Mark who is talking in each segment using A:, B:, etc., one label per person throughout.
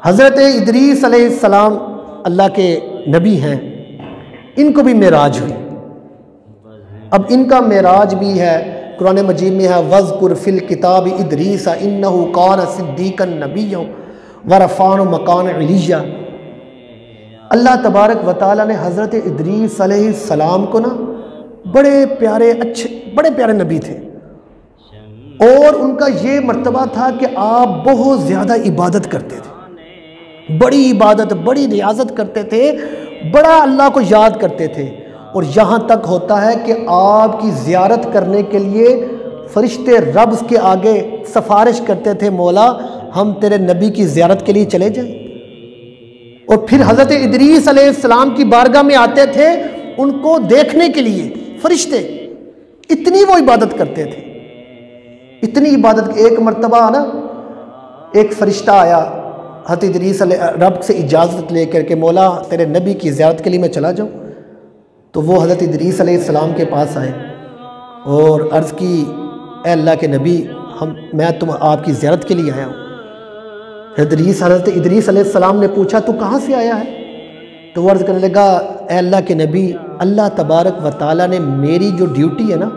A: حضرت ادریس علیہ السلام اللہ کے نبی ہیں، ان کو بھی معراج ہوئی۔ اب ان کا معراج بھی ہے، قرآن مجید میں ہے وَاذْكُرْ فِي الْكِتَابِ إِدْرِيسَ إِنَّهُ كَانَ صِدِّيقًا نَبِيًّا وَرَفَعْنَاهُ مَكَانًا عَلِيًّا۔ اللہ تبارک و تعالیٰ نے حضرت ادریس علیہ السلام کو نا بڑے پیارے نبی تھے، اور ان کا یہ مرتبہ تھا کہ آپ بہت زیادہ عبادت کرتے تھے، بڑی عبادت، بڑی ریاضت کرتے تھے، بڑا اللہ کو یاد کرتے تھے، اور یہاں تک ہوتا ہے کہ آپ کی زیارت کرنے کے لیے فرشتے رب کے آگے سفارش کرتے تھے، مولا ہم تیرے نبی کی زیارت کے لیے چلے جائیں۔ اور پھر حضرت ادریس علیہ السلام کی بارگاہ میں آتے تھے ان کو دیکھنے کے لیے فرشتے، اتنی وہ عبادت کرتے تھے، اتنی عبادت۔ ایک مرتبہ نا ایک فرشتہ آیا حضرت ادریس علیہ رب سے اجازت لے کر کہ مولا تیرے نبی کی زیارت کے لیے میں چلا جاؤں، تو وہ حضرت ادریس علیہ السلام کے پاس آئے اور عرض کی اے اللہ کے نبی میں آپ کی زیارت کے لیے آیا ہوں۔ حضرت ادریس علیہ السلام نے پوچھا تو کہاں سے آیا ہے؟ تو وہ عرض کرنے لگا اے اللہ کے نبی، اللہ تبارک و تعالیٰ نے میری جو ڈیوٹی ہے نا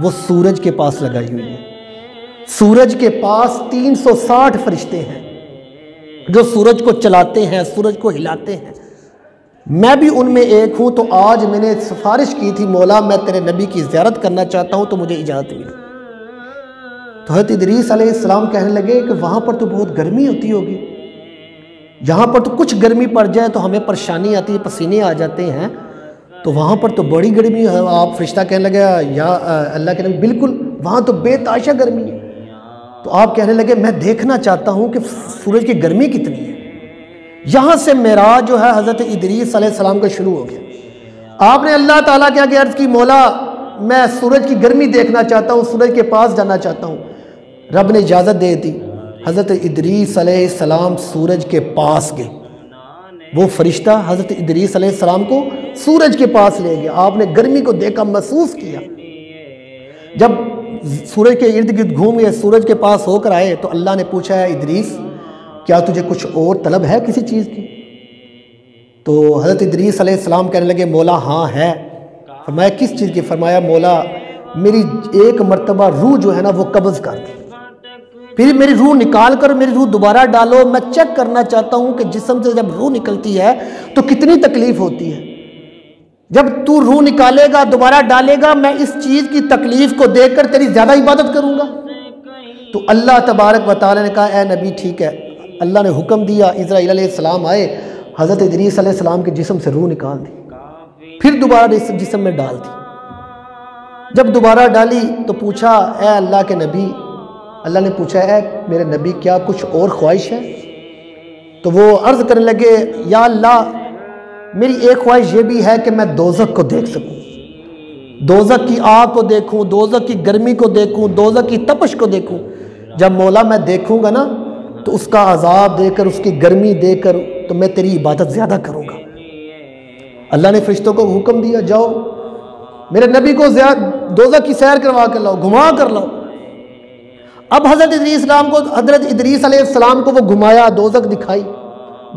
A: وہ سورج کے پاس لگائی ہوئی ہے۔ سورج کے پاس 360 فرشتے ہیں جو سورج کو چلاتے ہیں، سورج کو ہلاتے ہیں، میں بھی ان میں ایک ہوں۔ تو آج میں نے سفارش کی تھی مولا میں تیرے نبی کی زیارت کرنا چاہتا ہوں، تو مجھے اجازت ملی۔ تو حضرت ادریس علیہ السلام کہنے لگے کہ وہاں پر تو بہت گرمی ہوتی ہوگی، یہاں پر تو کچھ گرمی پڑ جائے تو ہمیں پریشانی آتی ہے، پسینے آ جاتے ہیں، تو وہاں پر تو بڑی گرمی ہے۔ آپ فرشتہ کہنے لگے یا اللہ کے نبی بالکل وہاں تو بے تحاشا گرمی ہے۔ تو آپ کہنے لگے میں دیکھنا چاہتا ہوں کہ سورج کی گرمی کتنی ہے۔ یہاں سے معراج جو ہے حضرت ادریس علیہ السلام کا شروع ہو گیا۔ آپ نے اللہ تعالیٰ کے آگے عرض کی مولا میں سورج کی گرمی دیکھنا چاہتا ہوں، سورج کے پاس جانا چاہتا ہوں۔ رب نے اجازت دے دی، حضرت ادریس علیہ السلام سورج کے پاس گئے۔ وہ فرشتہ حضرت ادریس علیہ السلام کو سورج کے پاس لے گیا۔ آپ نے گرمی کو دیکھا، محسوس کیا۔ جب سورج کے ارد گرد گھوم گئے، سورج کے پاس ہو کر آئے تو اللہ نے پوچھا ہے ادریس کیا تجھے کچھ اور طلب ہے کسی چیز کی؟ تو حضرت ادریس علیہ السلام کہنے لگے مولا ہاں ہے۔ فرمایا کس چیز کی؟ فرمایا مولا میری ایک مرتبہ روح جو ہے نا وہ قبض کر دی، پھر میری روح نکال کر میری روح دوبارہ ڈالو، میں چیک کرنا چاہتا ہوں کہ جسم سے جب روح نکلتی ہے تو کتنی تکلیف ہوتی ہے، جب تو روح نکالے گا دوبارہ ڈالے گا میں اس چیز کی تکلیف کو دیکھ کر تیری زیادہ عبادت کروں گا۔ تو اللہ تبارک و تعالیٰ نے کہا اے نبی ٹھیک ہے۔ اللہ نے حکم دیا، اسرائیل علیہ السلام آئے، حضرت ادریس علیہ السلام کے جسم سے روح نکال دی، پھر دوبارہ اس جسم میں ڈال دی۔ جب دوبارہ ڈالی تو پوچھا اے اللہ کے نبی، اللہ نے پوچھا اے میرے نبی کیا کچھ اور خواہش ہے؟ تو وہ عرض کرنے لگے یا اللہ میری ایک خواہش یہ بھی ہے کہ میں دوزخ کو دیکھ سکوں، دوزخ کی آگ کو دیکھوں، دوزخ کی گرمی کو دیکھوں، دوزخ کی تپش کو دیکھوں۔ جب مولا میں دیکھوں گا نا تو اس کا عذاب دے کر، اس کی گرمی دے کر تو میں تیری عبادت زیادہ کروں گا۔ اللہ نے فرشتوں کو حکم دیا جاؤ میرے نبی کو دوزخ کی سیر کروا کر لاؤ، گھما کر لاؤ۔ اب حضرت ادریس علیہ السلام کو وہ گھمایا، دوزخ دکھائی۔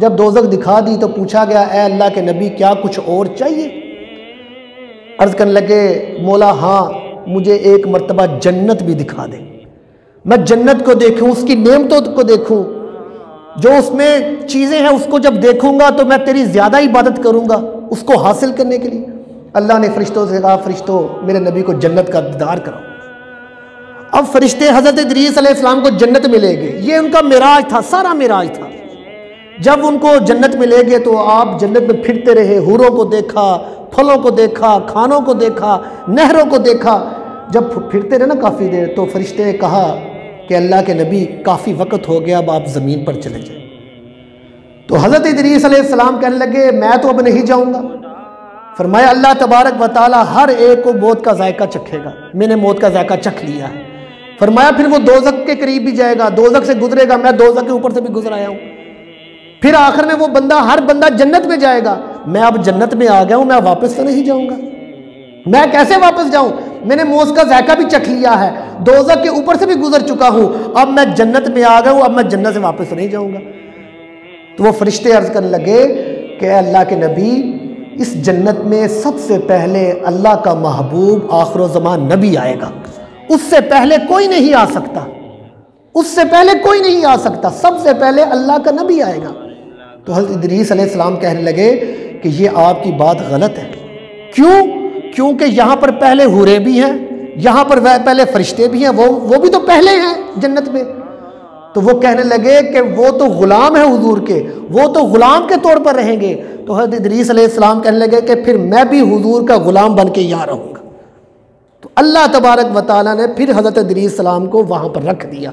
A: جب دوزخ دکھا دی تو پوچھا گیا اے اللہ کے نبی کیا کچھ اور چاہیے؟ عرض کرنے لگے مولا ہاں مجھے ایک مرتبہ جنت بھی دکھا دے، میں جنت کو دیکھوں، اس کی نعمتوں کو دیکھوں، جو اس میں چیزیں ہیں اس کو جب دیکھوں گا تو میں تیری زیادہ عبادت کروں گا اس کو حاصل کرنے کے لیے۔ اللہ نے فرشتوں سے کہا فرشتوں میرے نبی کو جنت کا دیدار کراؤ۔ اب فرشتے حضرت ادریس علیہ السلام کو جنت میں لے گئے، یہ ان کا معراج تھا، سارا معراج تھا۔ جب ان کو جنت میں لے گئے تو آپ جنت میں پھرتے رہے، حوروں کو دیکھا، پھلوں کو دیکھا، کھانوں کو دیکھا، نہروں کو دیکھا۔ جب پھرتے رہے نا کافی دیر تو فرشتے نے کہا کہ اللہ کے نبی کافی وقت ہو گیا، اب آپ زمین پر چلے جائیں۔ تو حضرت ادریس علیہ السلام کہنے لگے میں تو اب نہیں جاؤں گا۔ فرمایا اللہ تبارک و تعالیٰ ہر ایک کو موت کا ذائقہ چکھے گا، میں نے موت کا ذائقہ چکھ لیا ہے۔ فرمایا پھر وہ دوزخ کے قریب بھی جائے گا، دوزخ سے گزرے گا، میں دوزخ کے اوپر سے بھی گزر آیا ہوں۔ پھر آخر میں وہ ہر بندہ جنت میں جائے گا، میں اب جنت میں آ گیا ہوں، میں واپس تو نہیں جاؤں گا، میں کیسے واپس جاؤں؟ میں نے موت کا ذائقہ بھی چکھ لیا ہے، دوزخ کے اوپر سے بھی گزر چکا ہوں، اب میں جنت میں آ گیا ہوں، اب میں جنت سے واپس تو نہیں جاؤں گا۔ تو وہ فرشتے عرض کرنے لگے کہ اے اللہ کے نبی، اس جنت میں سب سے پہلے اللہ کا محبوب آخر و زمان نبی آئے گا، اس سے پہلے کوئی نہیں آ سکتا، اس سے پہلے کوئی نہیں آ سکتا، سب سے پہلے اللہ کا نبی آئے گا۔ تو حضرت ادریس علیہ السلام کہنے لگے کہ یہ آپ کی بات غلط ہے۔ کیوں؟ کیونکہ یہاں پر پہلے حوریں بھی ہیں، یہاں پر پہلے فرشتے بھی ہیں، وہ بھی تو پہلے ہیں جنت میں۔ تو وہ کہنے لگے کہ وہ تو غلام ہے حضور کے، وہ تو غلام کے طور پر رہیں گے۔ تو حضرت ادریس علیہ السلام کہنے لگے کہ پھر میں بھی حضور کا غلام بن کے یہاں رہوں گا۔ تو اللہ تبارک و تعالیٰ نے پھر حضرت ادریس السلام کو وہاں پر رکھ دیا۔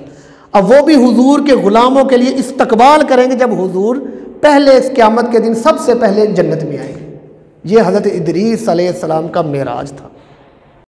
A: اب وہ بھی حضور کے غلاموں کے لیے استقبال کریں گے جب حضور پہلے اس قیامت کے دن سب سے پہلے جنت میں آئیں گے۔ یہ حضرت ادریس علیہ السلام کا معراج تھا۔